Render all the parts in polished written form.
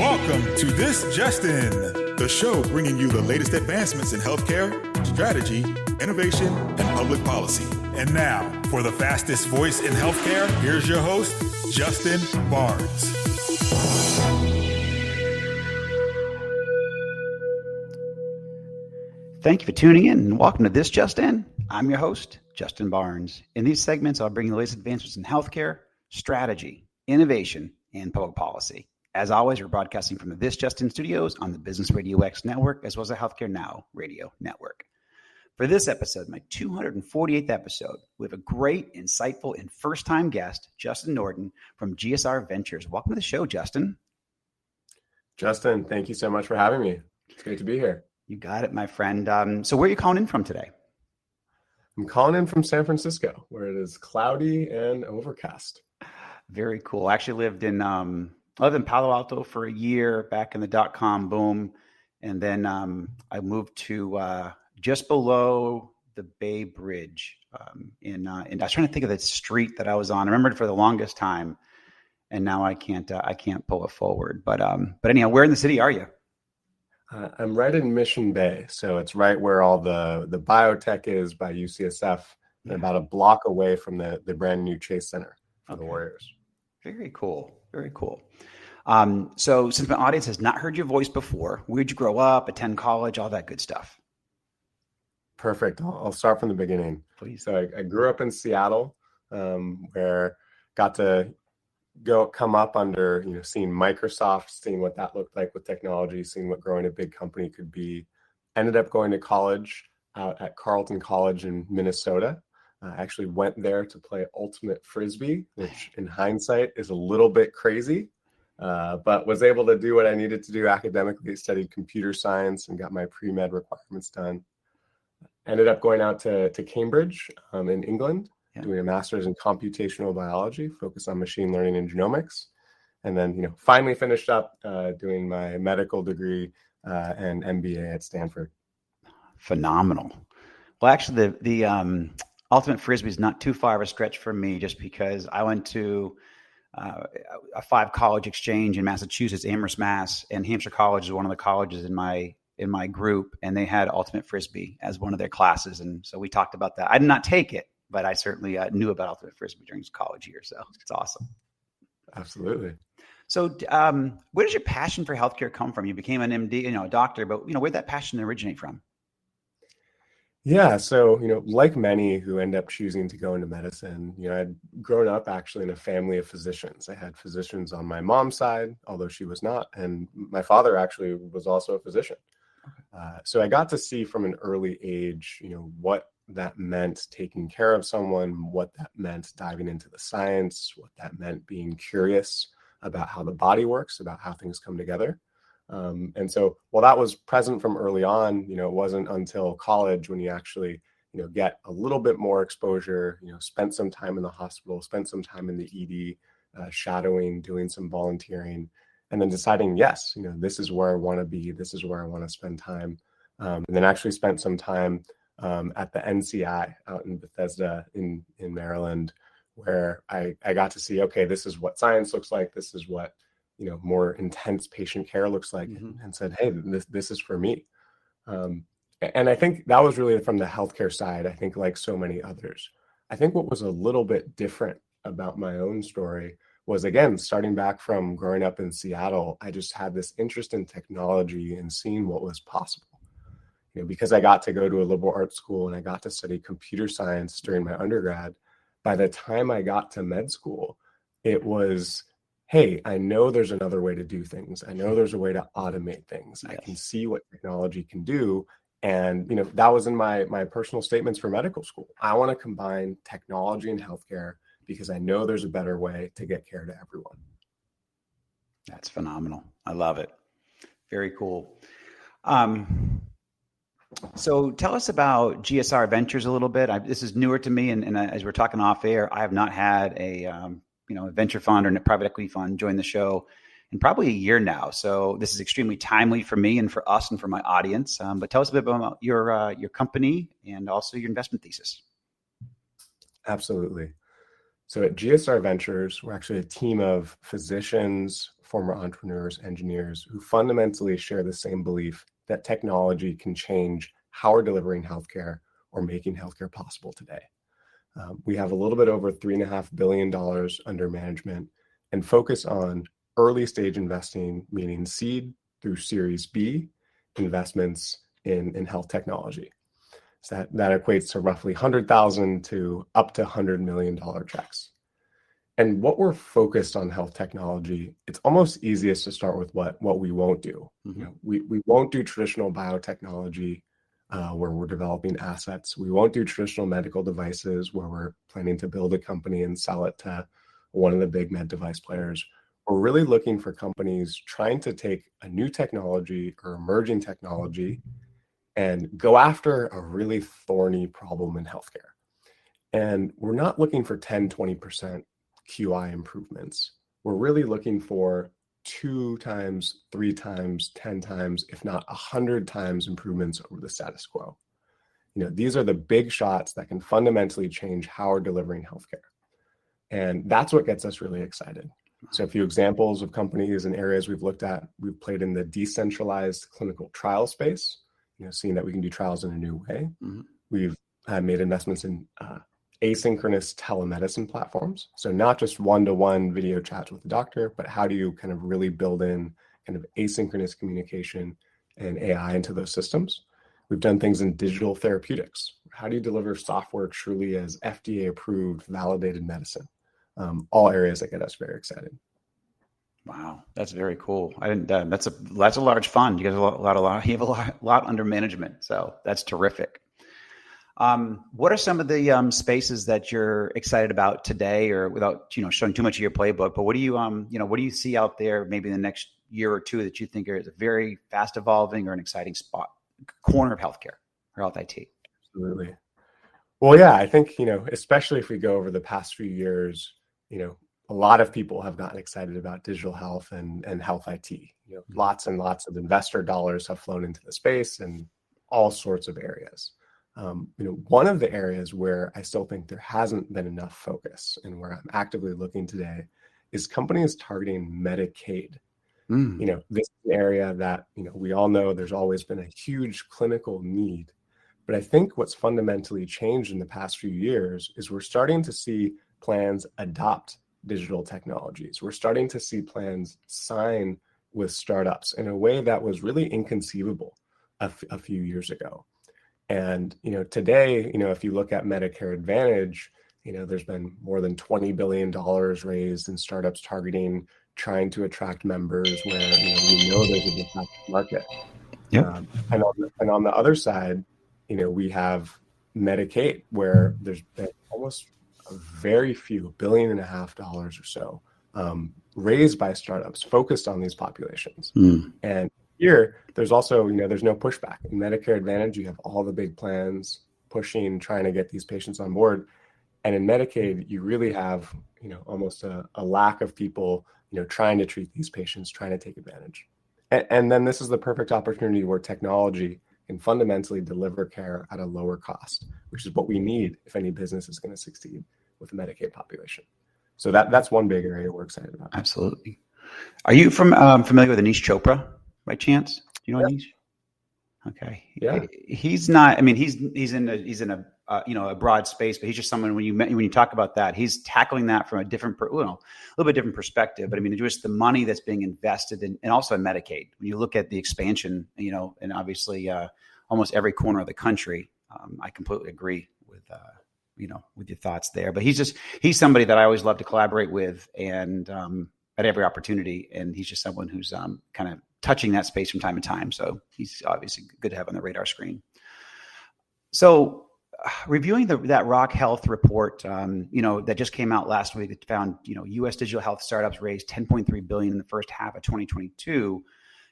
Welcome to This Just In, the show bringing you the latest advancements in healthcare, strategy, innovation, and public policy. And now, for the fastest voice in healthcare, here's your host, Justin Barnes. Thank you for tuning in and welcome to This Just In. I'm your host, Justin Barnes. In these segments, I'll bring you the latest advancements in healthcare, strategy, innovation, and public policy. As always, we're broadcasting from the This Just In studios on the Business Radio X network, as well as the Healthcare Now radio network. For this episode, my 248th episode, we have a great, insightful, and first-time guest, Justin Norden from GSR Ventures. Welcome to the show, Justin. Justin, thank you so much for having me. It's great to be here. You got it, my friend. So where are you calling in from today? I'm calling in from San Francisco, where it is cloudy and overcast. Very cool. I actually lived in Palo Alto for a year back in the dot-com boom. And then I moved to just below the Bay Bridge. I was trying to think of the street that I was on. I remembered it for the longest time. And now I can't pull it forward. But anyhow, where in the city are you? I'm right in Mission Bay. So it's right where all the biotech is by UCSF, and about a block away from the brand new Chase Center for the Warriors. Very cool. Very cool. So since my audience has not heard your voice before, where'd you grow up, attend college, all that good stuff? Perfect. I'll start from the beginning. Please. So I grew up in Seattle, where got to come up under, seeing Microsoft, seeing what that looked like with technology, seeing what growing a big company could be. Ended up going to college out at Carleton College in Minnesota. I actually went there to play ultimate Frisbee, which in hindsight is a little bit crazy, but was able to do what I needed to do academically. Studied computer science and got my pre-med requirements done. Ended up going out to Cambridge in England, doing a master's in computational biology, focused on machine learning and genomics. And then, finally finished up doing my medical degree and MBA at Stanford. Phenomenal. Well, actually, the ultimate Frisbee is not too far of a stretch for me, just because I went to a 5-college exchange in Massachusetts, Amherst, Mass, and Hampshire College is one of the colleges in my group, and they had ultimate Frisbee as one of their classes. And so we talked about that. I did not take it, but I certainly knew about ultimate Frisbee during his college year. So it's awesome. Absolutely. So where does your passion for healthcare come from? You became an MD, a doctor, but where'd that passion originate from? Yeah. So, like many who end up choosing to go into medicine, I'd grown up actually in a family of physicians. I had physicians on my mom's side, although she was not. And my father actually was also a physician. So I got to see from an early age, what that meant taking care of someone, what that meant diving into the science, what that meant being curious about how the body works, about how things come together. And so while that was present from early on, it wasn't until college when you actually, get a little bit more exposure, spent some time in the hospital, spent some time in the ED, shadowing, doing some volunteering, and then deciding, yes, this is where I want to be. This is where I want to spend time. And then actually spent some time at the NCI out in Bethesda in Maryland, where I got to see, okay, this is what science looks like. This is what, more intense patient care looks like, and said, hey, this is for me. And I think that was really from the healthcare side. I think like so many others, I think what was a little bit different about my own story was, again, starting back from growing up in Seattle, I just had this interest in technology and seeing what was possible. Because I got to go to a liberal arts school and I got to study computer science during my undergrad, by the time I got to med school, it was, hey, I know there's another way to do things. I know there's a way to automate things. Yes. I can see what technology can do. And, that was in my personal statements for medical school. I want to combine technology and healthcare because I know there's a better way to get care to everyone. That's phenomenal. I love it. Very cool. So tell us about GSR Ventures a little bit. This is newer to me, and as we're talking off air, I have not had a venture fund or a private equity fund join the show in probably a year now. So this is extremely timely for me and for us and for my audience. But tell us a bit about your company and also your investment thesis. Absolutely. So at GSR Ventures, we're actually a team of physicians, former entrepreneurs, engineers who fundamentally share the same belief that technology can change how we're delivering healthcare or making healthcare possible today. We have a little bit over $3.5 billion under management and focus on early stage investing, meaning seed through Series B investments in health technology. So that equates to roughly 100,000 to up to $100 million checks. And what we're focused on health technology, it's almost easiest to start with what we won't do. Mm-hmm. You know, we won't do traditional biotechnology where we're developing assets. We won't do traditional medical devices where we're planning to build a company and sell it to one of the big med device players. We're really looking for companies trying to take a new technology or emerging technology and go after a really thorny problem in healthcare. And we're not looking for 10, 20% QI improvements. We're really looking for 2 times, 3 times, 10 times, if not 100 times improvements over the status quo. You know, these are the big shots that can fundamentally change how we're delivering healthcare. And that's what gets us really excited. So a few examples of companies and areas we've looked at. We've played in the decentralized clinical trial space, you know, seeing that we can do trials in a new way. Mm-hmm. We've made investments in asynchronous telemedicine platforms. So not just one-to-one video chats with the doctor, but how do you kind of really build in kind of asynchronous communication and AI into those systems? We've done things in digital therapeutics. How do you deliver software truly as FDA-approved, validated medicine? All areas that get us very excited. Wow, that's very cool. I didn't. That's a large fund. You guys have you have a lot under management, so that's terrific. What are some of the spaces that you're excited about today, or without showing too much of your playbook? But what do you what do you see out there maybe in the next year or two that you think is a very fast evolving or an exciting corner of healthcare or health IT? Absolutely. Well, yeah, I think especially if we go over the past few years, a lot of people have gotten excited about digital health and health IT. Lots and lots of investor dollars have flown into the space in all sorts of areas. One of the areas where I still think there hasn't been enough focus and where I'm actively looking today is companies targeting Medicaid. This is an area that, we all know there's always been a huge clinical need. But I think what's fundamentally changed in the past few years is we're starting to see plans adopt digital technologies. We're starting to see plans sign with startups in a way that was really inconceivable a few years ago. And, today, if you look at Medicare Advantage, there's been more than $20 billion raised in startups trying to attract members where, we know there's a different market. Yep. And on the other side, we have Medicaid, where there's been almost very few, $1.5 billion or so, raised by startups focused on these populations. And here, there's also, there's no pushback. In Medicare Advantage, you have all the big plans pushing, trying to get these patients on board. And in Medicaid, you really have, almost a lack of people, trying to treat these patients, trying to take advantage. And then this is the perfect opportunity where technology can fundamentally deliver care at a lower cost, which is what we need if any business is going to succeed with the Medicaid population. So that's one big area we're excited about. Absolutely. Are you familiar with Anish Chopra by chance? Do you know Anish? Okay. Yeah. He's not. I mean, he's in a broad space, but he's just someone when you talk about that, he's tackling that from a different, a little bit different perspective. But I mean, just the money that's being invested in, and also in Medicaid. When you look at the expansion, and obviously almost every corner of the country, I completely agree with with your thoughts there. But he's somebody that I always love to collaborate with, and at every opportunity. And he's just someone who's kind of touching that space from time to time. So he's obviously good to have on the radar screen. So reviewing that Rock Health report, that just came out last week, that found, U.S. digital health startups raised $10.3 billion in the first half of 2022.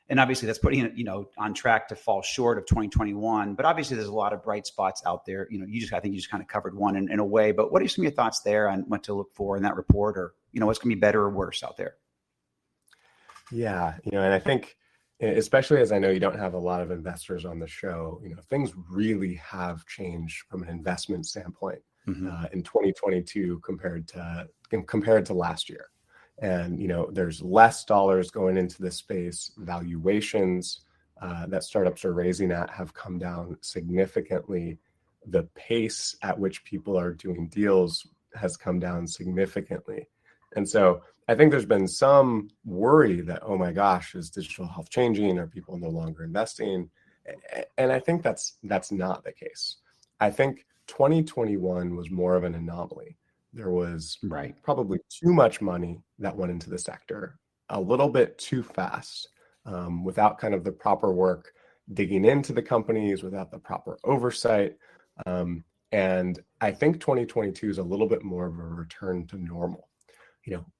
And obviously that's putting it, on track to fall short of 2021. But obviously there's a lot of bright spots out there. I think you just kind of covered one in a way. But what are some of your thoughts there on what to look for in that report, or, what's going to be better or worse out there? Yeah, and I think, especially as I know you don't have a lot of investors on the show, things really have changed from an investment standpoint. in 2022 compared to last year. And, there's less dollars going into this space. Valuations that startups are raising at have come down significantly. The pace at which people are doing deals has come down significantly. And so I think there's been some worry that, oh my gosh, is digital health changing? Are people no longer investing? And I think that's not the case. I think 2021 was more of an anomaly. There was probably too much money that went into the sector, a little bit too fast, without kind of the proper work digging into the companies, without the proper oversight. And I think 2022 is a little bit more of a return to normal.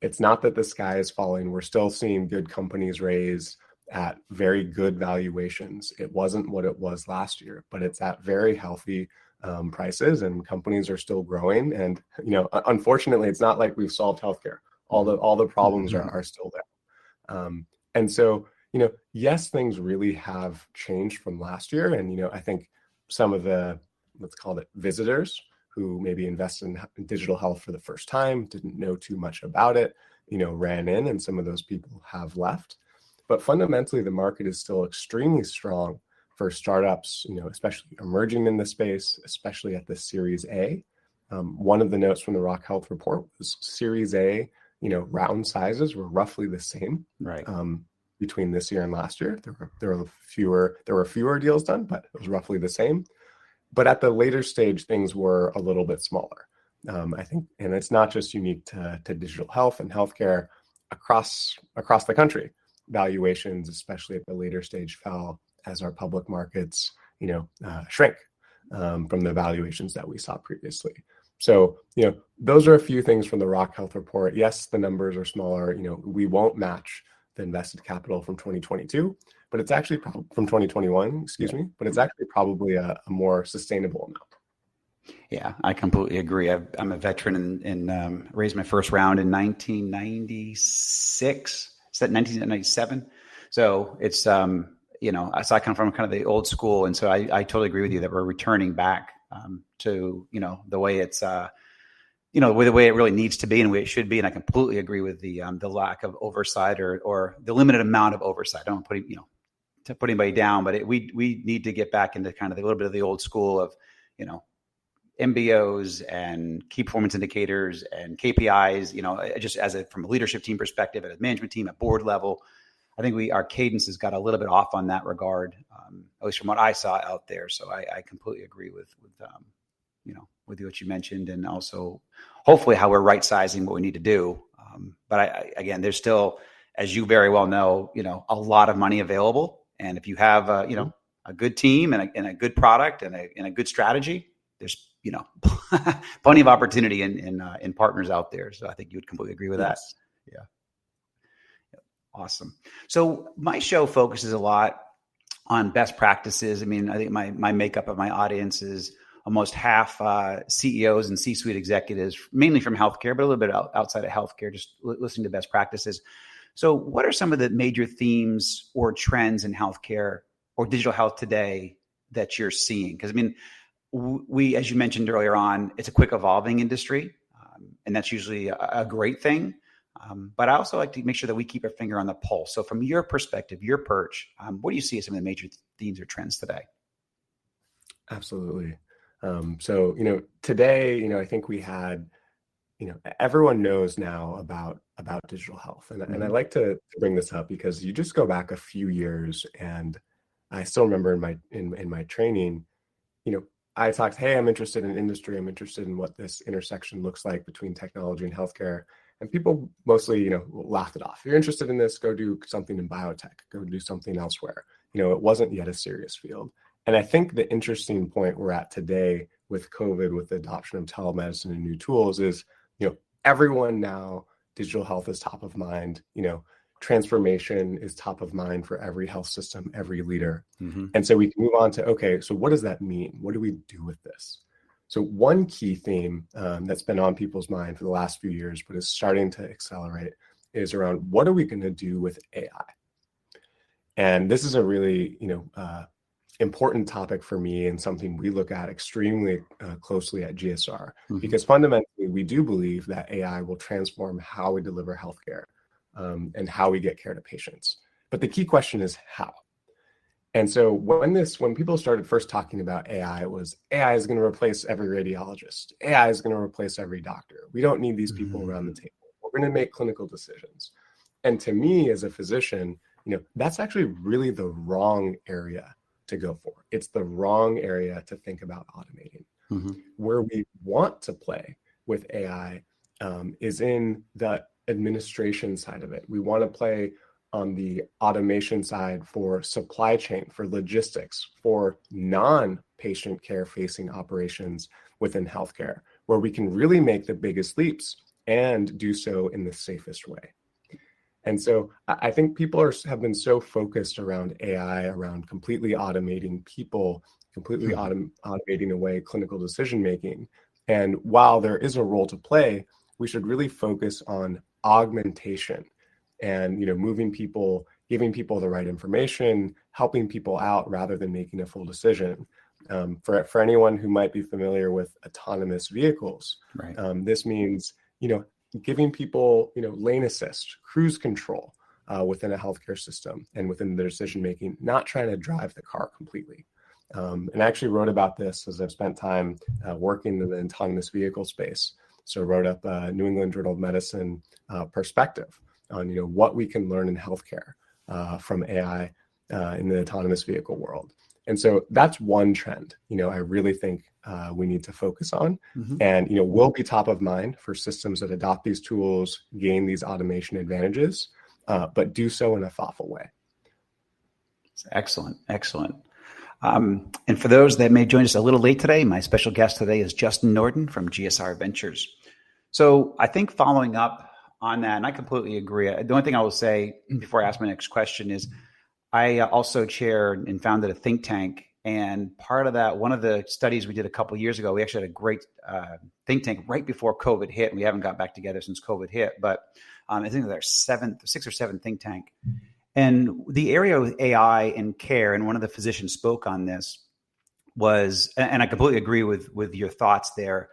It's not that the sky is falling. We're still seeing good companies raise at very good valuations. It wasn't what it was last year, but it's at very healthy prices, and companies are still growing. And unfortunately, it's not like we've solved healthcare. All the problems are still there. And so yes, things really have changed from last year. And I think some of the, let's call it, visitors who maybe invested in digital health for the first time, didn't know too much about it, ran in, and some of those people have left. But fundamentally, the market is still extremely strong for startups, especially emerging in the space, especially at the Series A. One of the notes from the Rock Health report was Series A, round sizes were roughly the same between this year and last year. There were fewer deals done, but it was roughly the same. But at the later stage, things were a little bit smaller. I think, and it's not just unique to digital health and healthcare across the country. Valuations, especially at the later stage, fell as our public markets, shrink from the valuations that we saw previously. So, those are a few things from the Rock Health report. Yes, the numbers are smaller. We won't match the invested capital from 2022, but it's actually from 2021, but it's actually probably a more sustainable amount. Yeah, I completely agree. I'm a veteran and raised my first round in 1996. Is that 1997? So it's, so I come from kind of the old school. And so I totally agree with you that we're returning back to, the way it's, the way it really needs to be and the way it should be. And I completely agree with the lack of oversight or the limited amount of oversight. I don't put, to put anybody down, but we need to get back into kind of a little bit of the old school of, MBOs and key performance indicators and KPIs, just from a leadership team perspective, at a management team, at board level. I think our cadence has got a little bit off on that regard, at least from what I saw out there. So I completely agree with what you mentioned, and also hopefully how we're right sizing what we need to do. But again, there's still, as you very well know, a lot of money available. And if you have a good team and a good product and a good strategy, there's plenty of opportunity in partners out there. So I think you would completely agree with that. Yeah. Awesome. So my show focuses a lot on best practices. I mean, I think my makeup of my audience is almost half CEOs and C-suite executives, mainly from healthcare, but a little bit outside of healthcare, just listening to best practices. So what are some of the major themes or trends in healthcare or digital health today that you're seeing? Because, I mean, we, as you mentioned earlier on, it's a quick evolving industry, and that's usually a great thing. But I also like to make sure that we keep our finger on the pulse. So from your perspective, your perch, what do you see as some of the major themes or trends today? Absolutely. So, today, I think we had, everyone knows now about digital health. And I like to bring this up because you just go back a few years, and I still remember in my training, I talked, hey, I'm interested in industry. I'm interested in what this intersection looks like between technology and healthcare. And people mostly, laughed it off. If you're interested in this, go do something in biotech, go do something elsewhere. It wasn't yet a serious field. And I think the interesting point we're at today with COVID, with the adoption of telemedicine and new tools is, everyone now, digital health is top of mind, transformation is top of mind for every health system, every leader. Mm-hmm. And so we can move on to, okay, so what does that mean? What do we do with this? So one key theme that's been on people's mind for the last few years, but is starting to accelerate, is around what are we going to do with AI? And this is a really, important topic for me and something we look at extremely closely at GSR, because fundamentally we do believe that AI will transform how we deliver healthcare and how we get care to patients. But the key question is how. And so when people started first talking about AI, it was AI is going to replace every radiologist. AI is going to replace every doctor. We don't need these people around the table. We're going to make clinical decisions. And to me as a physician, that's actually really the wrong area to go for. It's the wrong area to think about automating. Where we want to play with AI is in the administration side of it. We want to play on the automation side for supply chain, for logistics, for non-patient care facing operations within healthcare, where we can really make the biggest leaps and do so in the safest way. And so I think people have been so focused around AI, around completely automating people, completely automating away clinical decision-making. And while there is a role to play, we should really focus on augmentation and, moving people, giving people the right information, helping people out rather than making a full decision. For anyone who might be familiar with autonomous vehicles, Right. This means, giving people, lane assist, cruise control within a healthcare system and within the decision-making, not trying to drive the car completely. And I actually wrote about this as I've spent time working in the autonomous vehicle space. So I wrote up a New England Journal of Medicine perspective on, what we can learn in healthcare from AI in the autonomous vehicle world. And so that's one trend, I really think we need to focus on and, will be top of mind for systems that adopt these tools, gain these automation advantages, but do so in a thoughtful way. Excellent. Excellent. And for those that may join us a little late today, my special guest today is Justin Norden from GSR Ventures. So I think following up on that, and I completely agree. The only thing I will say before I ask my next question is I also chaired and founded a think tank. And part of that, one of the studies we did a couple of years ago, we actually had a great think tank right before COVID hit. And we haven't got back together since COVID hit, but I think they're sixth or seventh think tank. And the area with AI and care, and one of the physicians spoke on this was, and I completely agree with your thoughts there,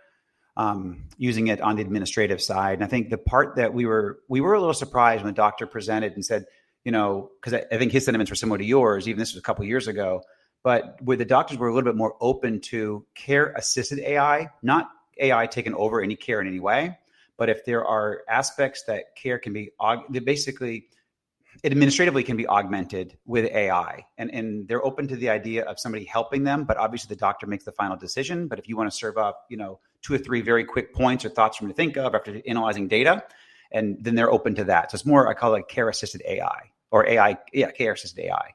using it on the administrative side. And I think the part that we were a little surprised when the doctor presented and said, because I think his sentiments were similar to yours, even this was a couple of years ago, but where the doctors were a little bit more open to care-assisted AI, not AI taking over any care in any way, but if there are aspects that care can be, basically, it administratively can be augmented with AI. And they're open to the idea of somebody helping them, but obviously the doctor makes the final decision. But if you want to serve up, 2 or 3 very quick points or thoughts for them to think of after analyzing data, and then they're open to that. So it's more, I call it care-assisted AI or AI, care-assisted AI.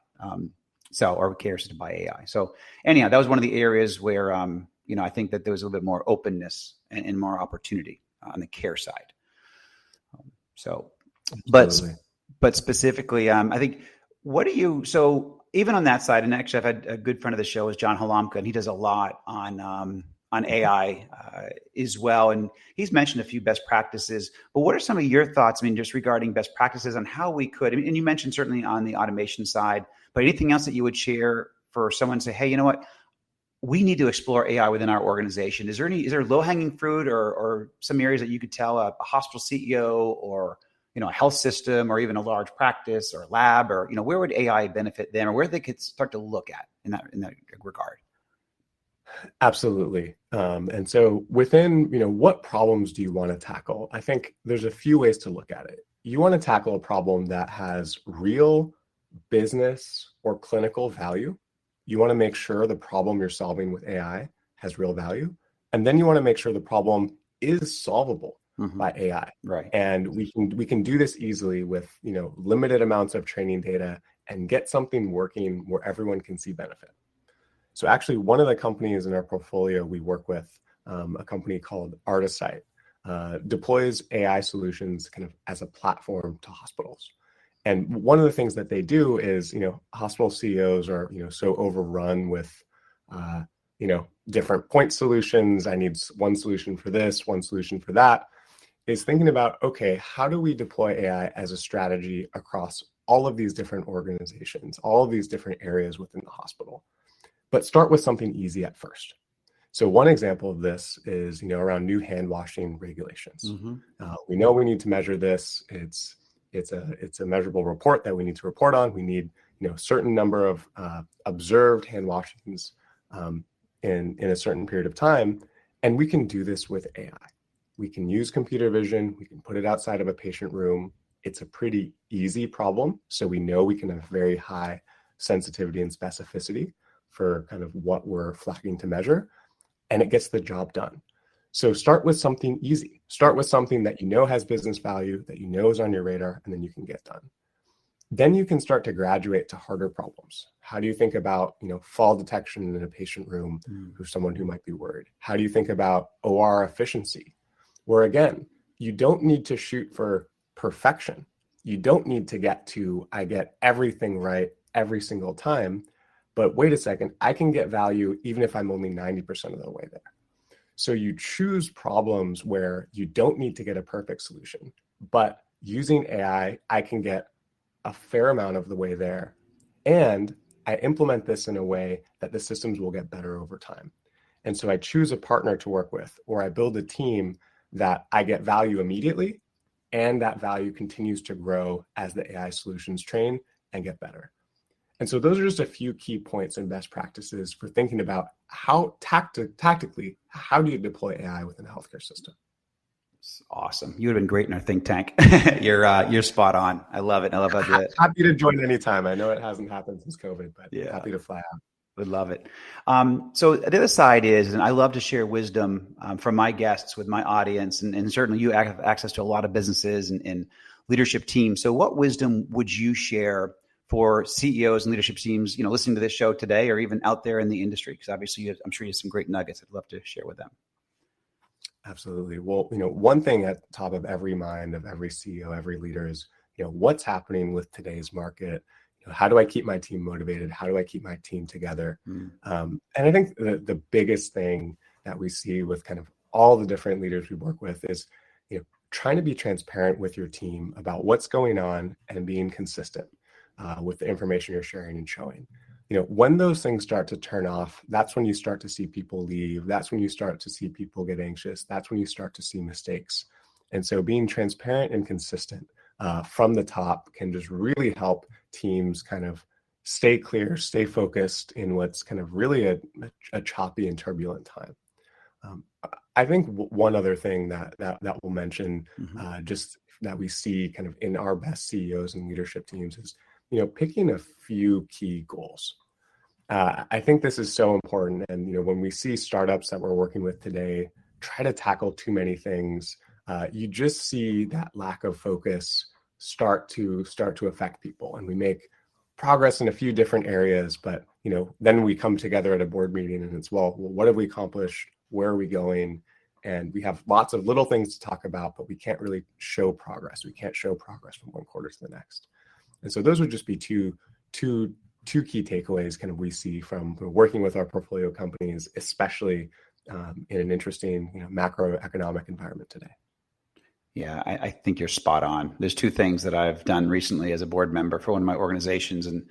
Or care-assisted by AI. So anyhow, that was one of the areas where, I think that there was a little bit more openness and more opportunity on the care side. But specifically, I think, so even on that side, and actually I've had a good friend of the show is John Halamka, and he does a lot on AI as well. And he's mentioned a few best practices, but what are some of your thoughts? Just regarding best practices on how we could, and you mentioned certainly on the automation side, but anything else that you would share for someone to say, hey, you know what? We need to explore AI within our organization. Is there low-hanging fruit or some areas that you could tell a hospital CEO or a health system or even a large practice or lab, or where would AI benefit them, or where they could start to look at in that regard? Absolutely. And so within, what problems do you want to tackle? I think there's a few ways to look at it. You want to tackle a problem that has real business or clinical value. You want to make sure the problem you're solving with AI has real value. And then you want to make sure the problem is solvable by AI. Right. And we can do this easily with, limited amounts of training data and get something working where everyone can see benefit. So actually, one of the companies in our portfolio we work with, a company called Artisight, deploys AI solutions kind of as a platform to hospitals. And one of the things that they do is, hospital CEOs are, so overrun with, different point solutions. I need one solution for this, one solution for that. Is thinking about, okay, how do we deploy AI as a strategy across all of these different organizations, all of these different areas within the hospital? but start with something easy at first. So one example of this is, around new hand washing regulations. We know we need to measure this. It's a measurable report that we need to report on. We need, a certain number of observed hand washings in a certain period of time. And we can do this with AI. We can use computer vision. We can put it outside of a patient room. It's a pretty easy problem. So we know we can have very high sensitivity and specificity for kind of what we're flagging to measure. And it gets the job done. So start with something easy. Start with something that has business value, that is on your radar, and then you can get done. Then you can start to graduate to harder problems. How do you think about, fall detection in a patient room for someone who might be worried? How do you think about OR efficiency? Where again, you don't need to shoot for perfection. You don't need to get to, I get everything right every single time. But wait a second, I can get value even if I'm only 90% of the way there. So you choose problems where you don't need to get a perfect solution, but using AI, I can get a fair amount of the way there. And I implement this in a way that the systems will get better over time. And so I choose a partner to work with, or I build a team that I get value immediately, and that value continues to grow as the AI solutions train and get better. And so those are just a few key points and best practices for thinking about how tactically, how do you deploy AI within a healthcare system? It's awesome. You would have been great in our think tank. You're spot on. I love it. I love how you happy to join anytime. I know it hasn't happened since COVID, but happy to fly out. Would love it. So the other side is, and I love to share wisdom from my guests with my audience, and certainly you have access to a lot of businesses and leadership teams. So what wisdom would you share for CEOs and leadership teams, listening to this show today, or even out there in the industry? Because obviously, I'm sure you have some great nuggets I'd love to share with them. Absolutely. Well, one thing at the top of every mind of every CEO, every leader is, what's happening with today's market? How do I keep my team motivated? How do I keep my team together? And I think the biggest thing that we see with kind of all the different leaders we work with is, trying to be transparent with your team about what's going on and being consistent with the information you're sharing and showing. When those things start to turn off, that's when you start to see people leave. That's when you start to see people get anxious. That's when you start to see mistakes. And so being transparent and consistent from the top can just really help teams kind of stay clear, stay focused in what's kind of really a choppy and turbulent time. I think one other thing that we'll mention, just that we see kind of in our best CEOs and leadership teams is, picking a few key goals. I think this is so important. And, when we see startups that we're working with today try to tackle too many things, you just see that lack of focus start to affect people. And we make progress in a few different areas, but, then we come together at a board meeting and it's, well, what have we accomplished? Where are we going? And we have lots of little things to talk about, but we can't really show progress. We can't show progress from one quarter to the next. And so those would just be two key takeaways kind of we see from working with our portfolio companies, especially in an interesting macroeconomic environment today. Yeah, I think you're spot on. There's two things that I've done recently as a board member for one of my organizations, and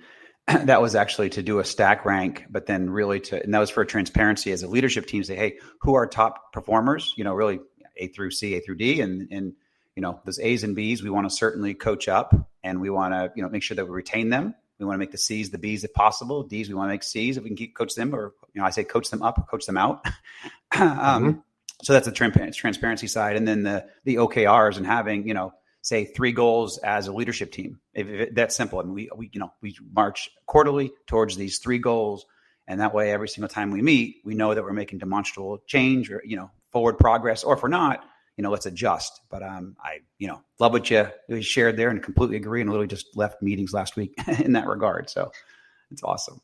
that was actually to do a stack rank, but then really and that was for transparency as a leadership team, say, hey, who are top performers, really A through C, A through D, and those A's and B's, we want to certainly coach up, and we want to, make sure that we retain them. We want to make the C's the B's if possible. D's, we want to make C's if we can coach them, or, I say coach them up or coach them out. So that's the transparency side. And then the OKRs and having, say 3 goals as a leadership team. If that's simple. I mean, we march quarterly towards these 3 goals. And that way, every single time we meet, we know that we're making demonstrable change or, forward progress, or if we're not, let's adjust. But I love what you shared there and completely agree, and literally just left meetings last week in that regard. So it's awesome.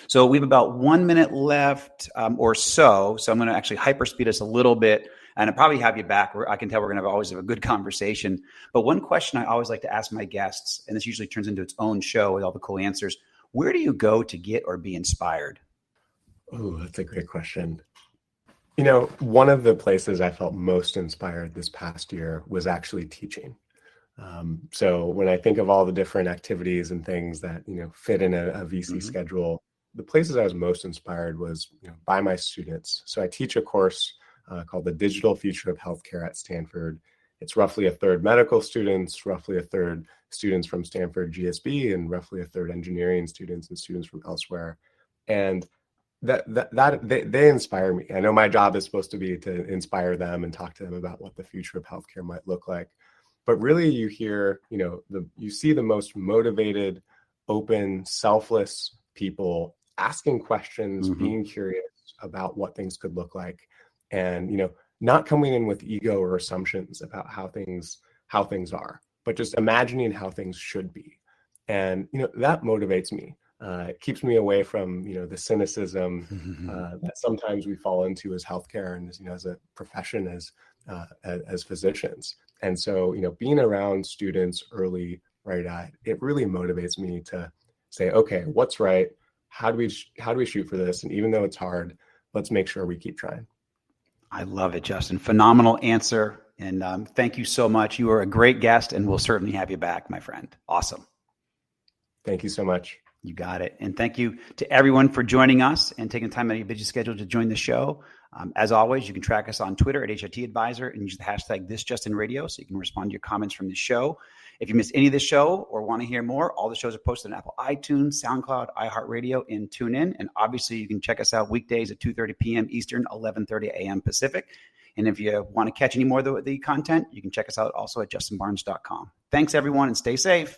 So we have about 1 minute left or so. So I'm going to actually hyperspeed us a little bit, and I'll probably have you back. I can tell we're going to always have a good conversation. But one question I always like to ask my guests, and this usually turns into its own show with all the cool answers: where do you go to get or be inspired? Oh, that's a great question. One of the places I felt most inspired this past year was actually teaching. So when I think of all the different activities and things that, fit in a VC schedule, the places I was most inspired was by my students. So I teach a course called The Digital Future of Healthcare at Stanford. It's roughly a third medical students, roughly a third students from Stanford GSB, and roughly a third engineering students and students from elsewhere. And they inspire me. I know my job is supposed to be to inspire them and talk to them about what the future of healthcare might look like. But really, you hear, you see the most motivated, open, selfless people asking questions, being curious about what things could look like, and not coming in with ego or assumptions about how things are, but just imagining how things should be. And that motivates me. It keeps me away from the cynicism that sometimes we fall into as healthcare and as a profession, as physicians. And so being around students early, it really motivates me to say, okay, what's right? How do we shoot for this? And even though it's hard, let's make sure we keep trying. I love it, Justin. Phenomenal answer. And thank you so much. You are a great guest, and we'll certainly have you back, my friend. Awesome. Thank you so much. You got it. And thank you to everyone for joining us and taking time out of your busy schedule to join the show. As always, you can track us on Twitter at HIT Advisor and use the hashtag ThisJustinRadio so you can respond to your comments from the show. If you missed any of the show or want to hear more, all the shows are posted on Apple iTunes, SoundCloud, iHeartRadio, and TuneIn. And obviously, you can check us out weekdays at 2:30 p.m. Eastern, 11:30 a.m. Pacific. And if you want to catch any more of the content, you can check us out also at justinbarnes.com. Thanks, everyone, and stay safe.